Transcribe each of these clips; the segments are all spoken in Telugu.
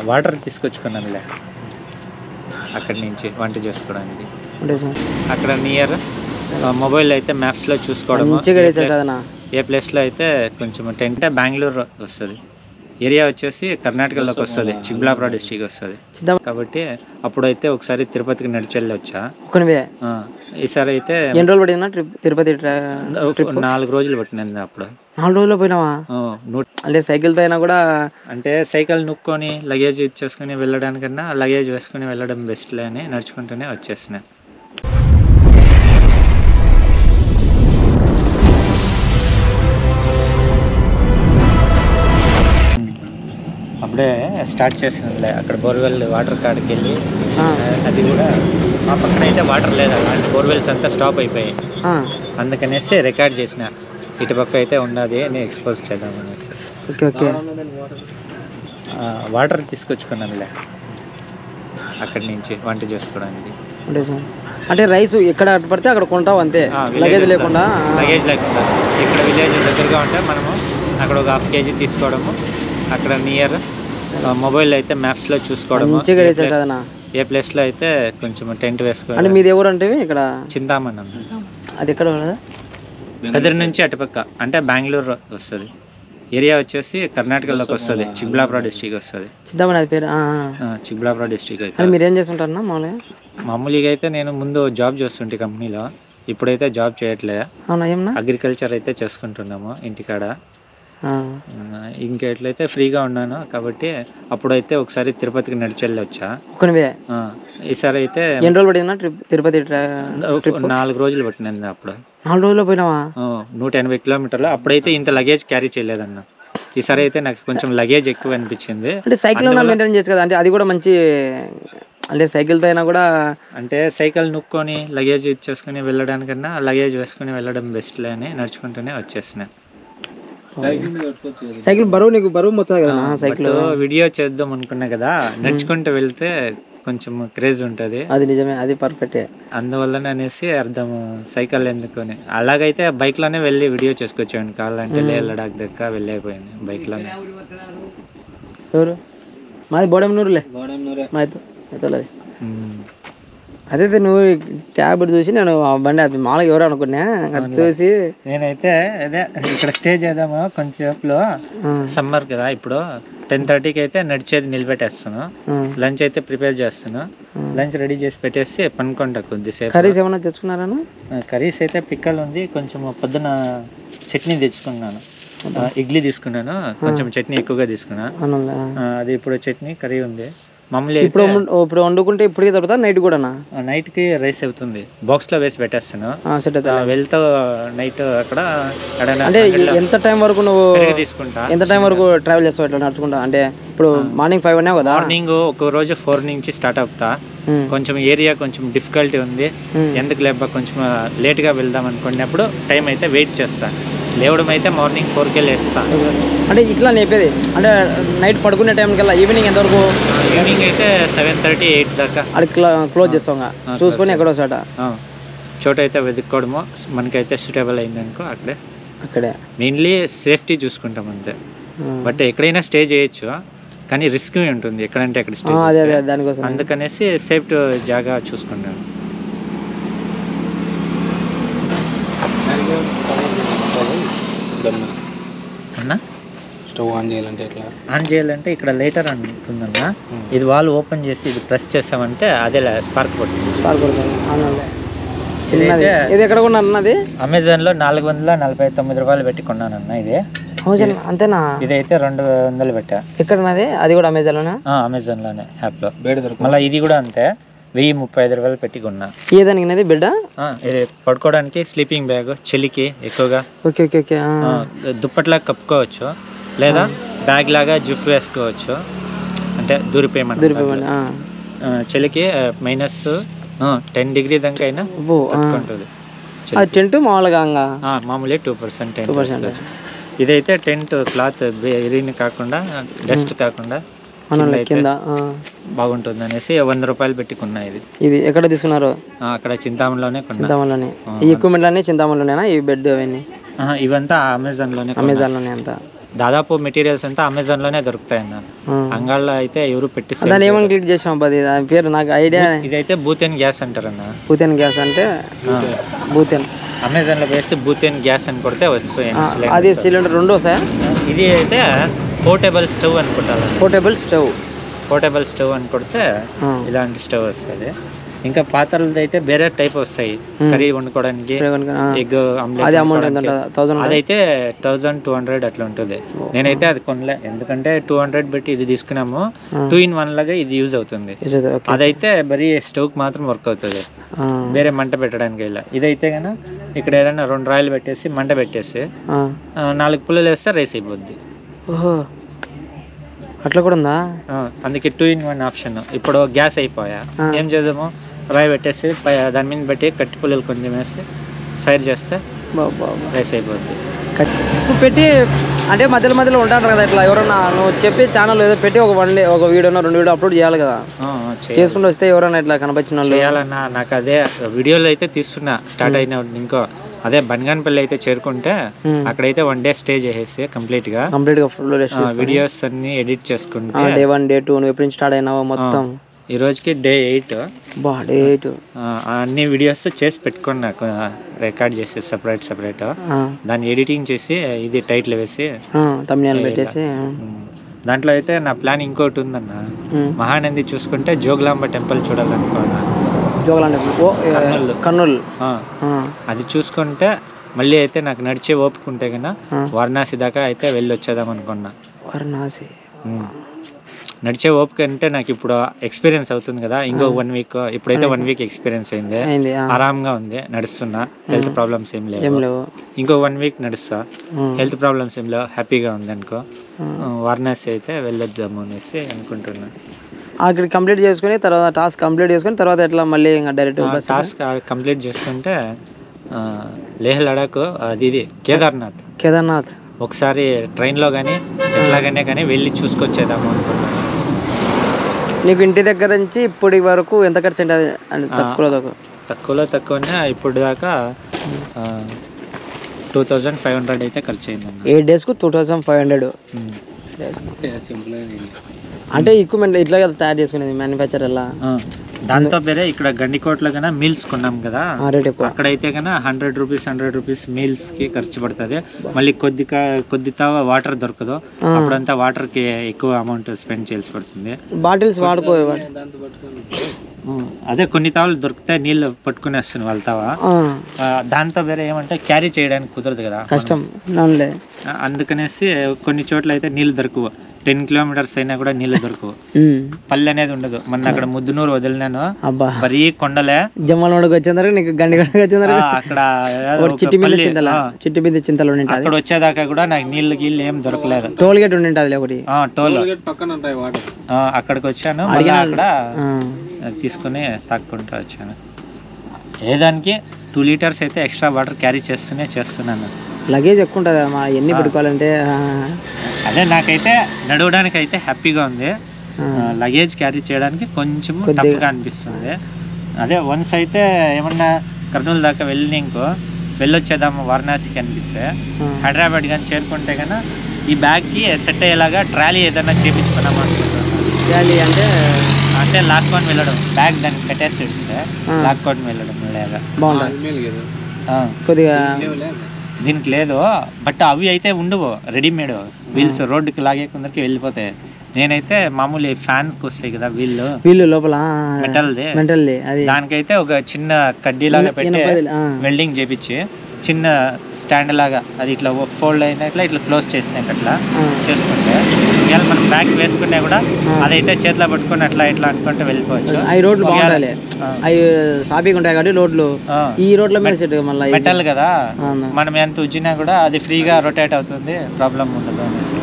వాటర్ తీసుకొచ్చుకున్నానులే అక్కడి నుంచి వంట చేసుకోవడానికి. అక్కడ నియర్ మొబైల్ అయితే మ్యాప్స్లో చూసుకోవడం, ఏ ప్లేస్లో అయితే కొంచెం టెంట్ బెంగళూరు వస్తుంది, ఏరియా వచ్చేసి కర్ణాటకలోకి వస్తుంది, చిక్బళ్ళాపురం డిస్ట్రిక్ట్ వస్తుంది కాబట్టి అప్పుడైతే ఒకసారి తిరుపతికి నడిచి వెళ్ళొచ్చా. ఈసారి అయితే ఎన్ని రోజులు పడిందా తిరుపతి? 4 రోజులు పట్టినది. అప్పుడు 4 రోజుల్లో పోయినావా? అంటే సైకిల్తో అయినా కూడా, అంటే సైకిల్ నుక్కొని లగేజ్ ఇచ్చేసుకుని వెళ్ళడానికన్నా లగేజ్ వేసుకుని వెళ్ళడం బెస్ట్లే అని నడుచుకుంటూనే వచ్చేసిన. అప్పుడే స్టార్ట్ చేసిందిలే అక్కడ బోర్వెల్ వాటర్ కాడికి వెళ్ళి, అది కూడా మా పక్కన అయితే వాటర్ లేదు, అలాంటి బోర్వెల్స్ అంతా స్టాప్ అయిపోయాయి. అందుకనేసి రికార్డ్ చేసిన, ఇటుపక్క అయితే ఉన్నది అని ఎక్స్పోజ్ చేద్దాం అనేసి. వాటర్ తీసుకొచ్చుకున్నానులే అక్కడి నుంచి వంట చేసుకోవడానికి. అంటే రైస్ ఎక్కడ పడితే అక్కడ కొంటావు అంతే, లగేజ్ లేకుండా? లగేజ్ లేకుండా ఇక్కడ విలేజ్ దగ్గరగా ఉంటే మనము అక్కడ ఒక 1/2 kg తీసుకోవడము, అక్కడ నియర్ మొబైల్ అయితే మ్యాప్స్లో చూసుకోవడము, ఏ ప్లేస్లో అయితే కొంచెం టెంట్ వేసుకోవడం. అంటే మీది ఎవరు అంటే ఇక్కడ? చింతామణి. అది ఎక్కడ? కదిరి నుంచి అటుపక్క, అంటే బెంగళూరు వస్తుంది, ఏరియా వచ్చేసి కర్ణాటకలోకి వస్తుంది, చిక్బళ్ళాపురం డిస్ట్రిక్ట్ వస్తుంది. చింతామణి అది పేరు? చిక్బళ్ళాపురం డిస్ట్రిక్ట్ అయితే. మీరు ఏం చేస్తుంటారు మామూలుగా అయితే నేను ముందు జాబ్ చేస్తుంటే కంపెనీలో, ఇప్పుడైతే జాబ్ చేయట్లే, అగ్రికల్చర్ అయితే చేసుకుంటున్నాము ఇంటికాడ. ఇంకెట్లయితే ఫ్రీగా ఉన్నాను కాబట్టి అప్పుడైతే ఒకసారి తిరుపతికి నడిచి వెళ్ళొచ్చా. ఈసారి అయితే ఎన్ని రోజులు పడిందా తిరుపతి? 4 రోజులు పట్టినది. అప్పుడు 4 రోజుల్లో పోయినావా? 180 కిలోమీటర్లు. అప్పుడైతే ఇంత లగేజ్ క్యారీ చేయలేదన్న, ఈసారి అయితే నాకు కొంచెం లగేజ్ ఎక్కువ అనిపించింది. అంటే సైకిల్ మెయింటైన్ చేయొచ్చు కదా, అంటే అది కూడా మంచి, అంటే సైకిల్తో అయినా కూడా, అంటే సైకిల్ నుక్కొని లగేజ్ ఇచ్చేసుకుని వెళ్ళడానికన్నా లగేజ్ వేసుకుని వెళ్ళడం బెస్ట్లే అని నడుచుకుంటూనే వచ్చేసిన. సైకిల్ బరువు, నీకు బరువు మొత్తం కదా సైకిల్. వీడియో చేద్దాం అనుకున్నా కదా, నడుచుకుంటూ వెళ్తే కొంచెం క్రేజ్ ఉంటుంది. అది నిజమే, అది పర్ఫెక్టే. అందువల్లనే అనేసి అర్థం సైకిల్ ఎందుకని. అలాగైతే బైక్ లోనే వెళ్ళి వీడియో చేసుకోవచ్చాను, కావాలంటే లే లడాక్ దగ్గర వెళ్ళైపోయింది బైక్ లోనే. ఎవరు? మాది బోడెంనూరులే, మాది అదే. నువ్వు ట్యాబ్ చూసి నేను బండి అది మామూలుగా ఎవరు అనుకున్నా, అది చూసి నేనైతే అదే ఇక్కడ స్టే చేద్దాము కొంచెంసేపులో. సమ్మర్ కదా, ఇప్పుడు 10:30కి అయితే నడిచేది నిలబెట్టేస్తాను, లంచ్ అయితే ప్రిపేర్ చేస్తాను, లంచ్ రెడీ చేసి పెట్టేసి పనుకుంటా కొద్దిసేపు. కర్రీస్ ఏమన్నా తెచ్చుకున్నారా? కర్రీస్ అయితే పిక్కలు ఉంది, కొంచెం పొద్దున చట్నీ తెచ్చుకున్నాను, ఇడ్లీ తీసుకున్నాను, కొంచెం చట్నీ ఎక్కువగా తీసుకున్నా, అది ఇప్పుడు చట్నీ కర్రీ ఉంది. మామూలు ఇప్పుడు వండుకుంటే ఇప్పటికే దొరుకుతా? నైట్ కూడా? నైట్ కి రైస్ అవుతుంది, బాక్స్ లో వేసి పెట్టేస్తాను, వెళ్తా నైట్ అక్కడ. అంటే ఎంత టైం వరకు నువ్వు తీసుకుంటా? ఎంత టైం వరకు ట్రావెల్ చేస్తావు ఇట్లా నడుచుకుంటా? అంటే ఇప్పుడు మార్నింగ్ 5 అన్నావు కదా. మార్నింగ్ ఒక రోజు 4 నుంచి స్టార్ట్ అవుతా, కొంచెం ఏరియా కొంచెం డిఫికల్టీ ఉంది, ఎందుకు లేబ్బా కొంచెం లేట్ గా వెళ్దాం అనుకున్నప్పుడు టైం అయితే వెయిట్ చేస్తా. లేవడం అయితే మార్నింగ్ 4కే లేస్తా. అంటే ఇట్లా లేపేది అంటే నైట్ పడుకునే టైం కల్లా ఈవినింగ్ ఎంతవరకు? ఈవినింగ్ అయితే 7:30, 8 దాకా అది క్లోజ్ చేస్తాం, చూసుకొని ఎక్కడో చోట అయితే వెతుక్కోవడము, మనకైతే సూటబుల్ అయిందనుకో అక్కడే. మెయిన్లీ సేఫ్టీ చూసుకుంటాం అంతే. బట్ ఎక్కడైనా స్టే చేయొచ్చు, కానీ రిస్క్ ఉంటుంది ఎక్కడంటే అక్కడ స్టే, దానికోసం అందుకనేసి సేఫ్ జాగా చూసుకుంటాను. స్టవ్ ఆన్ చేయాలంటే ఇక్కడ లైటర్ అని ఉంటుందన్న, ఇది వాల్ ఓపెన్ చేసి ఇది ప్రెస్ చేసామంటే అదే స్పార్క్ పడుతుంది. ఇది ఎక్కడ కొన్నాను? అమెజాన్ లో 449 రూపాయలు పెట్టి కొన్నానన్న. ఇది అంతేనా? ఇదైతే 200 పెట్టా. ఎక్కడ? అది కూడా అమెజాన్ లోనే? అమెజాన్ లోనే యాప్ లో. మళ్ళీ ఇది కూడా అంతే, 1035 రూపాయలు పెట్టి కొన్నా. ఏదానికి బిడ్డ? ఇది పడుకోవడానికి, స్లీపింగ్ బ్యాగ్, చలికి ఎక్కువగా దుప్పట్లా కప్పుకోవచ్చు, లేదా బ్యాగ్ లాగా జిప్ వేసుకోవచ్చు, అంటే దూరిపోయమని. చలికి -10 డిగ్రీ దాకా అయినా తట్టుకుంటుంది. టెంట్ మామూలుగా మామూలుగా 2% ఇదైతే టెంట్ క్లాత్ ఇరిని కాకుండా, డస్ట్ కాకుండా కింద బాగుంటుంది అనేసి 100 రూపాయలు పెట్టుకున్నా. ఇది ఎక్కడ తీసుకున్నారు? అక్కడ చింతామణిలోనే. ఈ ఎక్విప్మెంట్ అన్ని చింతామణిలోనేనా? ఈ బెడ్ అవన్నీ ఇవంతా అమెజాన్ లోనే అంతా. దాదాపు మెటీరియల్స్ అంతా అమెజాన్లోనే దొరుకుతాయన్న. అంగాళ్ళలో అయితే ఎవరు పెట్టిస్తారు. దాన్ని ఏమని క్లిక్ చేసాం దాని పేరు నాకు ఐడియా. ఇదైతే బూతెన్ గ్యాస్ అంటారన్న. బూతెన్ గ్యాస్ అంటే బూతెన్ అమెజాన్లో వేస్తే బూతెన్ గ్యాస్ అని కొడితే వస్తాయి. అది సిలిండర్ 2 వస్తాయా? ఇది అయితే పోర్టబుల్ స్టవ్ అనుకుంటారు. పోర్టబుల్ స్టవ్ అని కొడితే ఇలాంటి స్టవ్ వస్తుంది. ఇంకా పాత్రలది అయితే వేరే టైప్ వస్తాయి, కర్రీ వండుకోవడానికి, ఎగ్ ఆమ్లెట్. అదైతే 1200 అట్లా ఉంటుంది. నేనైతే అది కొనలే, ఎందుకంటే 200 పెట్టి ఇది తీసుకున్నాము. 2-in-1 లాగా ఇది యూజ్ అవుతుంది. అదైతే బరీ స్టవ్ మాత్రం వర్క్ అవుతుంది, వేరే మంట పెట్టడానికి ఇలా. ఇదైతే కన్నా ఇక్కడ ఏదైనా 2 రాయలు పెట్టేసి మంట పెట్టేసి 4 పుల్లలు వేస్తే రైస్ అయిపోద్ది. అట్లా కూడా ఉందా? అందుకే 2-in-1 ఆప్షన్. ఇప్పుడు గ్యాస్ అయిపోయా, ఏం చేద్దాము, రాయి పెట్టేసి దాని మీద పెట్టి కట్టి పుల్లలు కొంచెం వేసి ఫైర్ చేస్తే రైస్ అయిపోద్ది. పెట్టి అంటే మధ్యలో ఉంటారు కదా, ఇట్లా ఎవరన్నా నువ్వు చెప్పి ఛానల్ ఏదో పెట్టి ఒక వీడియోనో 2 వీడియో అప్లోడ్ చేయాలి కదా, చేసుకుంటూ వస్తే ఎవరైనా ఇట్లా కనపచ్చిన వాళ్ళు చేయాలన్నా. నాకు అదే వీడియోలు అయితే తీస్తున్నా స్టార్ట్ అయిన ఇంకో అదే బనగానపల్లి అయితే చేరుకుంటే అక్కడైతే 1 day స్టే చేసేసి కంప్లీట్ గా ఫుల్ వీడియోస్ అన్ని ఎడిట్ చేసుకుంటే Day 1 Day 2 నువ్వు ఎప్పుడు స్టార్ట్ అయినావో మొత్తం ఈ రోజుకి Day 8. Day 8 అన్ని వీడియోస్ చేసి పెట్టుకున్నా, రికార్డ్ చేసి సెపరేట్ దాన్ని ఎడిటింగ్ చేసి ఇది టైటిల్ వేసి thumbnail పెట్టేసి. దాంట్లో అయితే నా ప్లాన్ ఇంకోటి ఉందన్న. మహానంది చూసుకుంటే జోగులాంబ టెంపుల్ చూడాలనుకున్నా. కర్నూలు అది చూసుకుంటే మళ్ళీ అయితే నాకు నడిచే ఓపుకుంటే కన్నా వారణాసి దాకా అయితే వెళ్ళి వచ్చేద్దాం అనుకున్నా. వారణాసి నడిచే ఓపిక అంటే నాకు ఇప్పుడు ఎక్స్పీరియన్స్ అవుతుంది కదా, ఇంకో 1 week. ఇప్పుడైతే 1 week ఎక్స్పీరియన్స్ అయింది, ఆరాంగా ఉంది, నడుస్తున్నా, హెల్త్ ప్రాబ్లమ్స్ ఏం లేవు. ఇంకో 1 week నడుస్తా, హెల్త్ ప్రాబ్లమ్స్ ఏం లేవు, హ్యాపీగా ఉంది అనుకో. వారణాసి అయితే వెళ్ళొద్దాము అనేసి అనుకుంటున్నా. అక్కడ కంప్లీట్ చేసుకుని తర్వాత టాస్క్ కంప్లీట్ చేసుకుని తర్వాత ఎట్లా మళ్ళీ ఇంకా డైరెక్ట్ టాస్క్ కంప్లీట్ చేసుకుంటే లేహ్ లడాక్ అది కేదార్నాథ్ ఒకసారి ట్రైన్లో కానీ ఎట్లాగనే కానీ వెళ్ళి చూసుకొచ్చేద్దాము అనుకుంటున్నాను. నీకు ఇంటి దగ్గర నుంచి ఇప్పటి వరకు ఎంత ఖర్చు ఉంటుంది? తక్కువనే ఇప్పుడు దాకా 2500 అయితే ఖర్చు అయిందన్న. 8 daysకు 2500. అంటే ఎక్విప్మెంట్ ఇట్లా కదా తయారు చేసుకునేది మ్యానుఫ్యాక్చర్ ఎలా? దాంతో వేరే ఇక్కడ గండికోటలో కన్నా మీల్స్ కొన్నాం కదా, అక్కడైతే కన్నా 100 రూపీస్ మీల్స్ కి ఖర్చు పడుతుంది. మళ్ళీ కొద్ది వాటర్ దొరకదు, అప్పుడంతా వాటర్ కి ఎక్కువ అమౌంట్ స్పెండ్ చేయాల్సి పడుతుంది. బాటిల్స్ వాడుకో, అదే కొన్ని తావులు దొరికితే నీళ్ళు పట్టుకుని వస్తుంది వాళ్ళ తావా. దాంతో వేరే ఏమంటే క్యారీ చేయడానికి కుదరదు కదా, కష్టం. అందుకనేసి కొన్ని చోట్ల అయితే నీళ్ళు దొరకవు, 10 kilometers అయినా కూడా నీళ్ళు దొరకవు, పల్లె అనేది ఉండదు. మొన్న అక్కడ ముద్దునూరు వదిలినాను, మరీ కొండలే జమ్మలకి వచ్చేందరకు నీకు గండిగొండకి వచ్చేందరకు అక్కడ చిట్టి మీద చింతలు అక్కడ వచ్చేదాకా కూడా నాకు నీళ్ళు గీళ్ళు ఏం దొరకలేదు. టోల్ గేట్ ఉండింటది ఒకటి, టోల్ అక్కడికి వచ్చాను, అక్కడ తీసుకుని తాక్కుంటూ వచ్చాను. ఏదానికి 2 liters అయితే ఎక్స్ట్రా వాటర్ క్యారీ చేస్తున్నాను. లగేజ్ ఎక్కువ ఉంటుంది మా ఎన్ని పెట్టుకోవాలంటే. అదే నాకైతే నడవడానికి అయితే హ్యాపీగా ఉంది, లగేజ్ క్యారీ చేయడానికి కొంచెం టఫ్గా అనిపిస్తుంది. అదే వన్స్ అయితే ఏమన్నా కర్నూలు దాకా వెళ్ళొచ్చేద్దాము వారణాసికి అనిపిస్తే, హైదరాబాద్ కానీ చేరుకుంటే కన్నా ఈ బ్యాగ్కి సెట్ అయ్యేలాగా ట్రాలీ ఏదైనా చేయించుకున్నాము అనుకుంటున్నాను. ట్రాలీ అంటే లాక్కొని వెళ్ళడం, బ్యాగ్ దానికి కట్టేసి లాక్కొని వెళ్ళడం బాగుంటుంది కొద్దిగా. దీనికి లేదు, బట్ అవి అయితే ఉండవు, రెడీమేడ్ వీల్స్ రోడ్డుకి లాగే కొందరికి వెళ్ళిపోతాయి. నేనైతే మామూలు ఫ్యాన్కి వస్తాయి కదా వీళ్ళు లోపల మెటల్ది, దానికైతే ఒక చిన్న కడ్డీలాగా పెట్టి వెల్డింగ్ చేపించి చిన్న స్టాండ్ లాగా అది ఇట్లా ఫోల్డ్ అయినట్లా ఇట్లా క్లోజ్ చేసినట్టు అట్లా చేసుకుంటే ఇవాళ మనం బ్యాగ్ వేసుకున్నా కూడా అదైతే చేతిలో పట్టుకుని అట్లా ఇట్లా అనుకుంటే వెళ్ళిపోవచ్చు. అవి రోడ్లు బాగుంటాయి, అవి సాఫీగా ఉంటాయి కాబట్టి రోడ్లు. ఈ రోడ్ల మీద సెట్ మళ్ళీ మెటల్ కదా, మనం ఎంత ఉజ్జినా కూడా అది ఫ్రీగా రొటేట్ అవుతుంది, ప్రాబ్లం ఉండదు అనేసి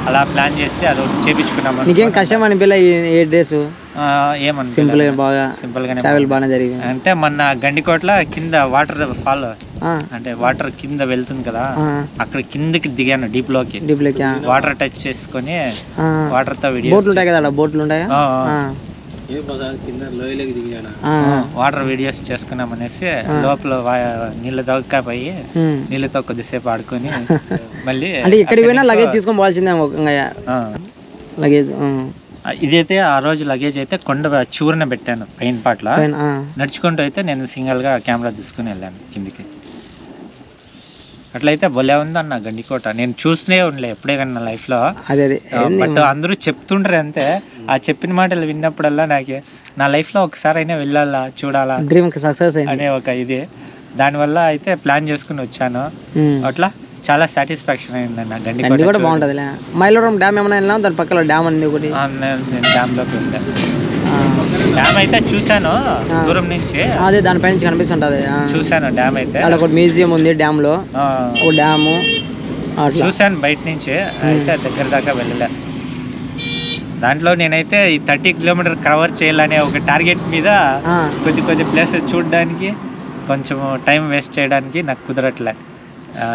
అలా ప్లాన్ చేసి అది చేపించుకున్నాము. నీకేం కష్టం అనిపించలే 8 days? ఏమన్నా సింపుల్ గానే ట్రావెల్ బాగానే జరిగింది. అంటే మొన్న గండికోట్ల కింద వాటర్ ఫాల్ అంటే వాటర్ కింద వెళ్తుంది కదా, అక్కడ కిందకి దిగాను డీప్ లోకి వాటర్ టచ్ చేసుకుని వాటర్ తో బోట్లు ఉంటాయి కదా, బోట్లు ఉంటాయి వాటర్ వీడియోస్ చేసుకున్నాం అనేసి లోపల నీళ్ళు దొక్కపోయి నీళ్ళతో కొద్దిసేపు ఆడుకొని మళ్ళీ అంటే ఎక్కడికి పోయినా లగేజ్ తీసుకొని పోవాల్సిందే లగేజ్. ఇదైతే ఆ రోజు లగేజ్ అయితే కొండ చివరన పెట్టాను పైన పాటల, నడుచుకుంటూ అయితే నేను సింగల్గా కెమెరా తీసుకుని వెళ్ళాను కిందికి. అట్లయితే భలే ఉందన్న గండికోట. నేను చూస్తూనే ఉండలే ఎప్పుడే కానీ నా లైఫ్లో. బట్ అందరూ చెప్తుండ్రు అంతే. ఆ చెప్పిన మాటలు విన్నప్పుడల్లా నాకు నా లైఫ్లో ఒకసారి అయినా వెళ్ళాలా చూడాలా డ్రీమ్ సక్సెస్ అనే ఒక ఇది. దానివల్ల అయితే ప్లాన్ చేసుకుని వచ్చాను. అట్లా చాలా సాటిస్ఫాక్షన్ అయిందన్న. గండికోట కూడా బాగుంటుంది. మైలవరం డ్యామ్ ఏమైనా వెళ్ళినా దాని పక్కన డ్యామ్ ఉంది ఒకటి. నేను డ్యామ్లోకి వెళ్ళాను. డ్యామ్ అయితే చూసాను దూరం నుంచి. అదే దానిపై నుంచి కనిపిస్తుంటది. చూసాను డ్యామ్ అయితే. అక్కడ ఒక మ్యూజియం ఉంది డ్యామ్ లో. ఒక డ్యాము చూసాను బయట నుంచి. అయితే దగ్గర దాకా వెళ్ళలే. దాంట్లో నేనైతే ఈ 30 కిలోమీటర్ కవర్ చేయాలనే ఒక టార్గెట్ మీద కొద్ది ప్లేసెస్ చూడడానికి కొంచెం టైం వేస్ట్ చేయడానికి నాకు కుదరట్లే.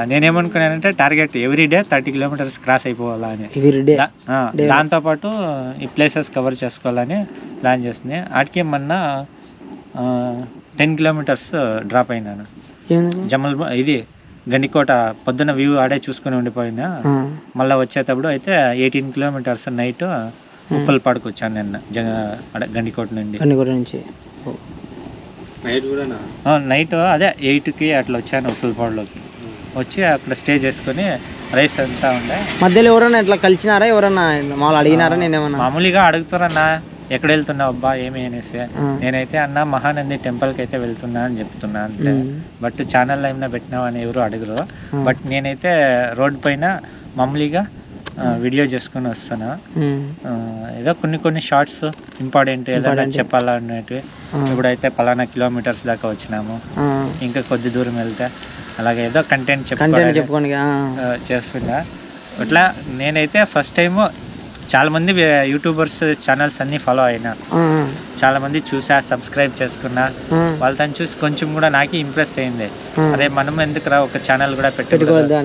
నేనేమనుకున్నానంటే టార్గెట్ ఎవ్రీడే 30 కిలోమీటర్స్ క్రాస్ అయిపోవాలా అని. దాంతోపాటు ఈ ప్లేసెస్ కవర్ చేసుకోవాలని ప్లాన్ చేస్తుంది. వాటికి మొన్న 10 కిలోమీటర్స్ డ్రాప్ అయినాను. ఇది గండికోట పొద్దున్న వ్యూ ఆడే చూసుకుని ఉండిపోయినా. మళ్ళీ వచ్చేటప్పుడు అయితే 18 కిలోమీటర్స్ నైట్ ఉప్పలపాడుకు వచ్చాను నిన్న గండికోట నుంచి. నైట్ అదే 8కి అట్లా వచ్చాను ఉప్పలపాడులోకి. వచ్చి అక్కడ స్టే చేసుకుని రైస్ అంతా ఉండే. మధ్యలో ఎవరన్నా ఇట్లా కలిసినారా? ఎవరన్నా మామూలు అడిగినారా? నేనేమన్నా మామూలుగా అడుగుతారన్నా ఎక్కడ వెళ్తున్నావు అబ్బా ఏమి అనేసి. నేనైతే అన్న మహానంది టెంపుల్కి అయితే వెళ్తున్నా అని చెప్తున్నా అంతే. బట్ ఛానల్లో ఏమైనా పెట్టినావు అని ఎవరు అడగరు. బట్ నేనైతే రోడ్ పైన మామూలుగా వీడియో చేసుకుని వస్తున్నా. ఏదో కొన్ని షార్ట్స్ ఇంపార్టెంట్ ఏదైనా చెప్పాలా అన్నట్టు. ఇప్పుడైతే పలానా కిలోమీటర్స్ దాకా వచ్చినాము, ఇంకా కొద్ది దూరం వెళ్తే అలాగే ఏదో కంటెంట్ చెప్పుకొని చేస్తున్నా. అట్లా నేనైతే ఫస్ట్ టైం చాలా మంది యూట్యూబర్స్ ఛానల్స్ అన్ని ఫాలో అయినా, చాలా మంది చూసా, సబ్స్క్రైబ్ చేసుకున్నా. వాళ్ళతో చూసి కొంచెం కూడా నాకు ఇంప్రెస్ అయింది. అదే మనం ఎందుకురా ఒక ఛానల్ కూడా పెట్టుకోవద్దు,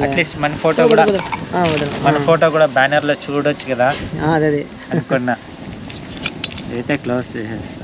అట్లీస్ట్ మన ఫోటో కూడా బ్యానర్ లో చూడొచ్చు కదా అనుకున్నా. అయితే క్లోజ్ చేసేసి